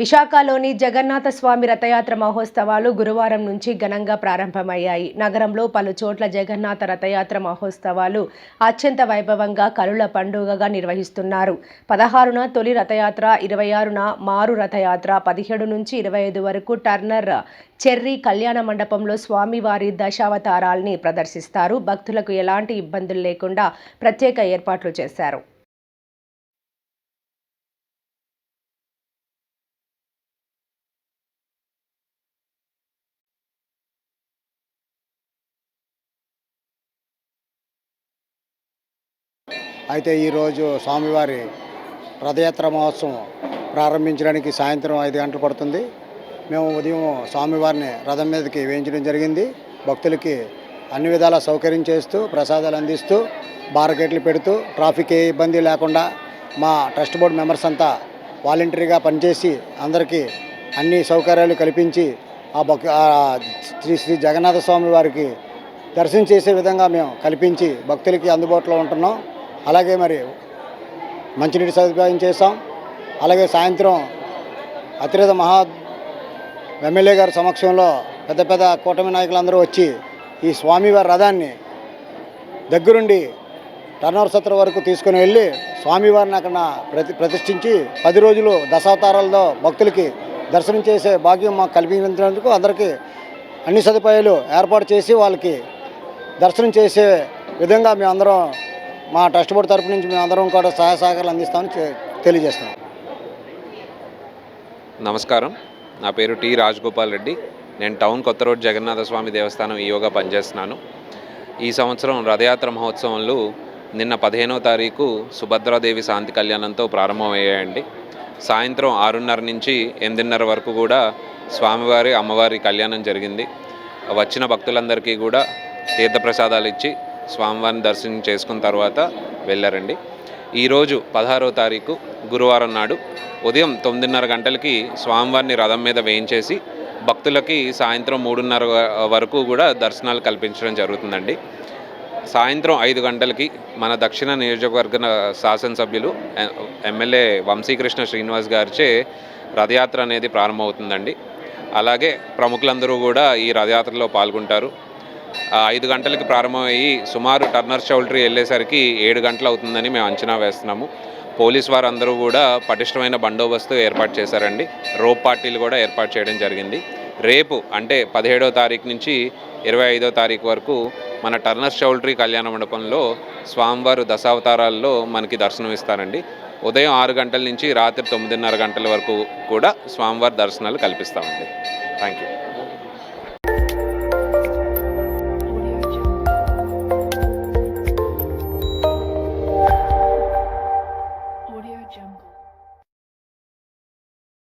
విశాఖలోని జగన్నాథ స్వామి రథయాత్ర మహోత్సవాలు గురువారం నుంచి ఘనంగా ప్రారంభమయ్యాయి. నగరంలో పలు చోట్ల జగన్నాథ రథయాత్ర మహోత్సవాలు అత్యంత వైభవంగా కనుల పండుగగా నిర్వహిస్తున్నారు. 16న తొలి రథయాత్ర, 26న మారు రథయాత్ర, 17 నుంచి 25 వరకు టర్నర్ చెర్రీ కళ్యాణ మండపంలో స్వామివారి దశావతారాల్ని ప్రదర్శిస్తారు. భక్తులకు ఎలాంటి ఇబ్బందులు లేకుండా ప్రత్యేక ఏర్పాట్లు చేశారు. అయితే ఈరోజు స్వామివారి రథయాత్ర మహోత్సవం ప్రారంభించడానికి సాయంత్రం 5 గంటలు పడుతుంది. మేము ఉదయం స్వామివారిని రథం మీదకి వేయించడం జరిగింది. భక్తులకి అన్ని విధాల సౌకర్యం చేస్తూ, ప్రసాదాలు అందిస్తూ, బారకేట్లు పెడుతూ, ట్రాఫిక్ ఏ ఇబ్బంది లేకుండా మా ట్రస్ట్ బోర్డు మెంబర్స్ అంతా వాలంటరీగా పనిచేసి అందరికీ అన్ని సౌకర్యాలు కల్పించి శ్రీ జగన్నాథ స్వామి వారికి దర్శనం చేసే విధంగా మేము కల్పించి భక్తులకి అందుబాటులో ఉంటున్నాం. అలాగే మరి మంచినీటి సదుపాయం చేసాం. అలాగే సాయంత్రం అతిరథ ఎమ్మెల్యే గారి సమక్షంలో పెద్ద పెద్ద కూటమి నాయకులందరూ వచ్చి ఈ స్వామివారి రథాన్ని దగ్గరుండి టర్నర్ సత్ర వరకు తీసుకుని వెళ్ళి స్వామివారిని అక్కడ ప్రతిష్ఠించి 10 రోజులు దశావతారాలతో భక్తులకి దర్శనం చేసే భాగ్యం మాకు కల్పించినందుకు అందరికీ అన్ని సదుపాయాలు ఏర్పాటు చేసి వాళ్ళకి దర్శనం చేసే విధంగా మేమందరం మా ట్రస్ట్ బోర్డు తరపు నుంచి మేమందరం కూడా సహాయ సహకారాలు అందిస్తామని తెలియజేస్తున్నాం. నమస్కారం, నా పేరు టి రాజగోపాల్ రెడ్డి. నేను టౌన్ కొత్త రోడ్ జగన్నాథ స్వామి దేవస్థానం ఈయోగా పనిచేస్తున్నాను. ఈ సంవత్సరం రథయాత్ర మహోత్సవాలు నిన్న 15వ తారీఖు సుభద్రాదేవి శాంతి కళ్యాణంతో ప్రారంభమయ్యాయండి. సాయంత్రం 6:30 నుంచి 8:30 వరకు కూడా స్వామివారి అమ్మవారి కళ్యాణం జరిగింది. వచ్చిన భక్తులందరికీ కూడా తీర్థప్రసాదాలు ఇచ్చి స్వామివారిని దర్శనం చేసుకున్న తర్వాత వెళ్ళారండి. ఈరోజు 16వ తారీఖు గురువారం నాడు ఉదయం 9:30 గంటలకి స్వామివారిని రథం మీద వేయించేసి భక్తులకి సాయంత్రం 3:30 వరకు కూడా దర్శనాలు కల్పించడం జరుగుతుందండి. సాయంత్రం 5 గంటలకి మన దక్షిణ నియోజకవర్గ శాసనసభ్యులు ఎమ్మెల్యే వంశీకృష్ణ శ్రీనివాస్ గారిచే రథయాత్ర అనేది ప్రారంభమవుతుందండి. అలాగే ప్రముఖులందరూ కూడా ఈ రథయాత్రలో పాల్గొంటారు. 5 గంటలకి ప్రారంభమయ్యి సుమారు టర్నర్ చౌల్ట్రీ వెళ్ళేసరికి 7 గంటలు అవుతుందని మేము అంచనా వేస్తున్నాము. పోలీస్ వారందరూ కూడా పటిష్టమైన బందోబస్తు ఏర్పాటు చేశారండి. రోప్ పార్టీలు కూడా ఏర్పాటు చేయడం జరిగింది. రేపు అంటే 17వ తారీఖు నుంచి 25వ తారీఖు వరకు మన టర్నర్ చౌల్ట్రీ కళ్యాణ మండపంలో స్వామివారు దశావతారాల్లో మనకి దర్శనం ఇస్తారండి. ఉదయం 6 గంటల నుంచి రాత్రి 9:30 గంటల వరకు కూడా స్వామివారి దర్శనాలు కల్పిస్తామండి. Thank you.